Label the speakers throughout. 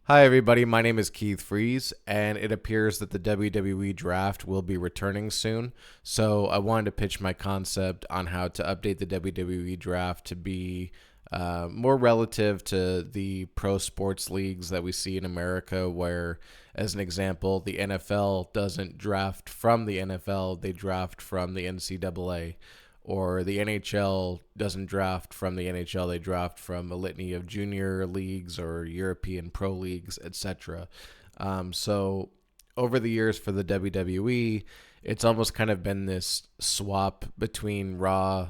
Speaker 1: Hi, everybody. My name is Keith Freeze, and it appears that the WWE Draft will be returning soon. So, I wanted to pitch my concept on how to update the WWE Draft to be more relative to the pro sports leagues that we see in America, where, as an example, the NFL doesn't draft from the NFL, they draft from the NCAA, or the NHL doesn't draft from the NHL, they draft from a litany of junior leagues or European pro leagues, etc. So over the years for the WWE, it's almost kind of been this swap between Raw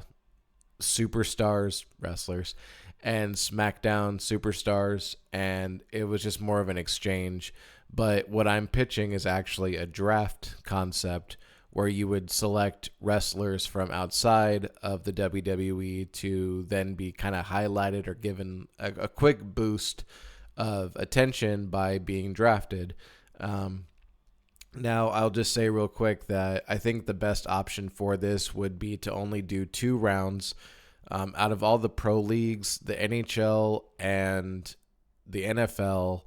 Speaker 1: superstars, wrestlers, and SmackDown superstars, and it was just more of an exchange. But what I'm pitching is actually a draft concept where you would select wrestlers from outside of the WWE to then be kind of highlighted or given a quick boost of attention by being drafted. Um, Now, I'll just say real quick that I think the best option for this would be to only do 2 rounds. Out of all the pro leagues, the NHL and the NFL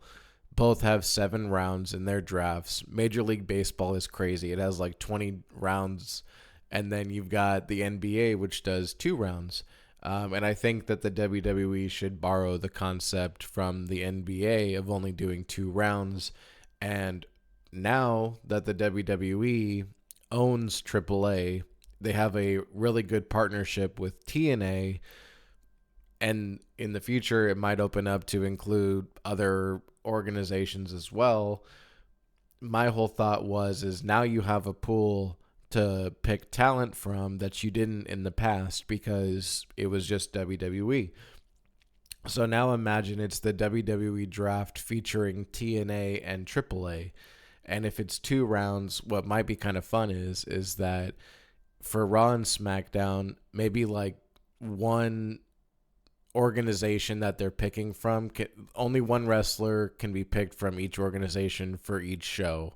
Speaker 1: both have 7 rounds in their drafts. Major League Baseball is crazy. It has like 20 rounds. And then you've got the NBA, which does 2 rounds. And I think that the WWE should borrow the concept from the NBA of only doing 2 rounds. And now that the WWE owns AAA, they have a really good partnership with TNA, and in the future it might open up to include other organizations as well. My whole thought was is now you have a pool to pick talent from that you didn't in the past because it was just WWE. So now imagine it's the WWE draft featuring TNA and AAA. And if it's 2 rounds, what might be kind of fun is that for Raw and SmackDown, maybe like one organization that they're picking from, only one wrestler can be picked from each organization for each show.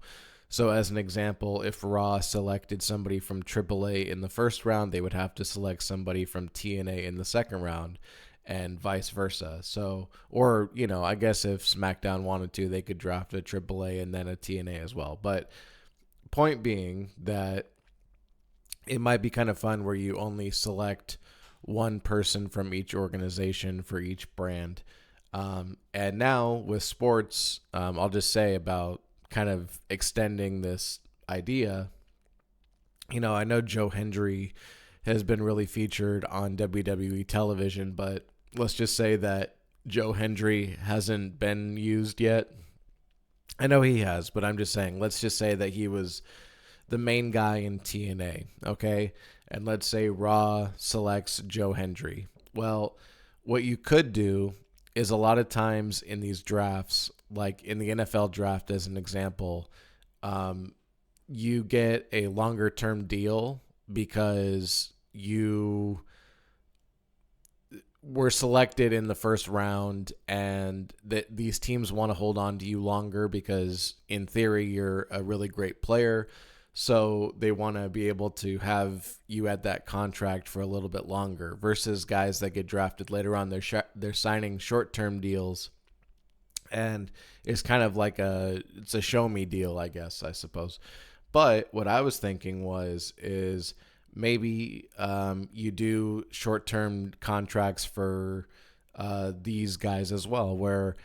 Speaker 1: So, as an example, if Raw selected somebody from AAA in the first round, they would have to select somebody from TNA in the second round, and vice versa. So, or, I guess if SmackDown wanted to, they could draft a AAA and then a TNA as well. But, point being that it might be kind of fun where you only select one person from each organization for each brand. And now with sports, I'll just say about kind of extending this idea. I know Joe Hendry has been really featured on WWE television, but let's just say that Joe Hendry hasn't been used yet. I know he has, but I'm just saying, let's just say that he was the main guy in TNA, okay? And let's say Raw selects Joe Hendry. Well, what you could do is a lot of times in these drafts, like in the NFL draft as an example, you get a longer term deal because you were selected in the first round, and that these teams want to hold on to you longer because in theory you're a really great player, so they want to be able to have you at that contract for a little bit longer versus guys that get drafted later on. They're signing short-term deals, and it's kind of like it's a show me deal, I suppose. But what I was thinking is maybe you do short term contracts for these guys as well, where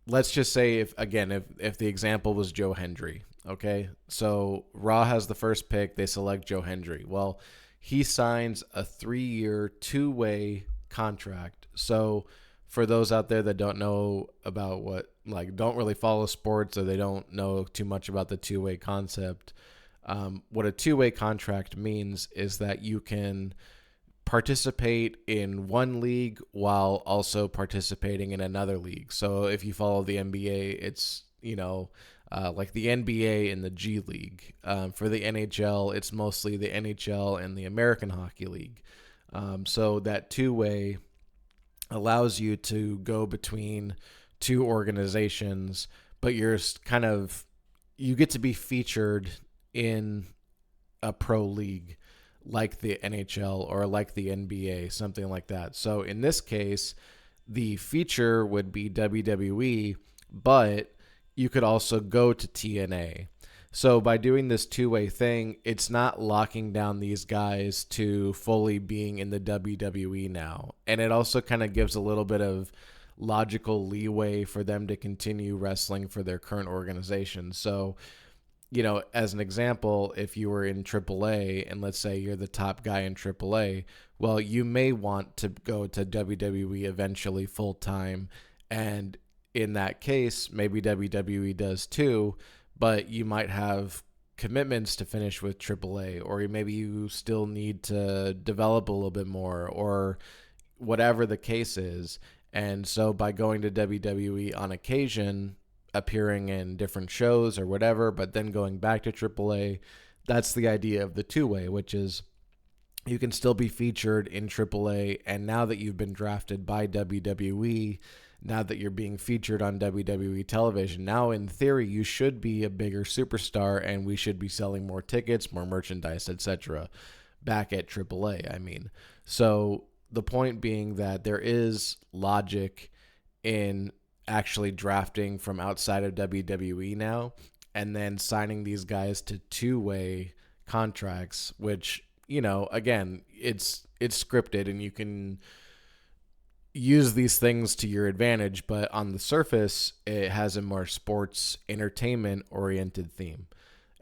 Speaker 1: let's just say if the example was Joe Hendry, okay, so Raw has the first pick, they select Joe Hendry. Well, he signs a 3-year 2-way contract. So for those out there that don't know about don't really follow sports, or they don't know too much about the 2-way concept, what a 2-way contract means is that you can participate in one league while also participating in another league. So if you follow the NBA, it's, like the NBA and the G League. For the NHL, it's mostly the NHL and the American Hockey League. So that 2-way allows you to go between two organizations, but you get to be featured in a pro league like the NHL or like the NBA, something like that. So in this case, the feature would be WWE, but you could also go to TNA. So by doing this two-way thing, it's not locking down these guys to fully being in the WWE now. And it also kind of gives a little bit of logical leeway for them to continue wrestling for their current organization. So, as an example, if you were in AAA and let's say you're the top guy in AAA, well, you may want to go to WWE eventually full time. And in that case, maybe WWE does too, but you might have commitments to finish with AAA, or maybe you still need to develop a little bit more, or whatever the case is. And so by going to WWE on occasion, appearing in different shows or whatever, but then going back to AAA, that's the idea of the two-way, which is you can still be featured in AAA. And now that you've been drafted by WWE, now that you're being featured on WWE television, now in theory, you should be a bigger superstar and we should be selling more tickets, more merchandise, etc. back at AAA, I mean. So the point being that there is logic in actually drafting from outside of WWE now and then signing these guys to two-way contracts, which, again, it's scripted and you can use these things to your advantage, but on the surface, it has a more sports entertainment oriented theme.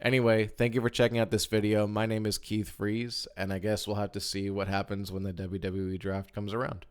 Speaker 1: Anyway, thank you for checking out this video. My name is Keith Freeze, and I guess we'll have to see what happens when the WWE draft comes around.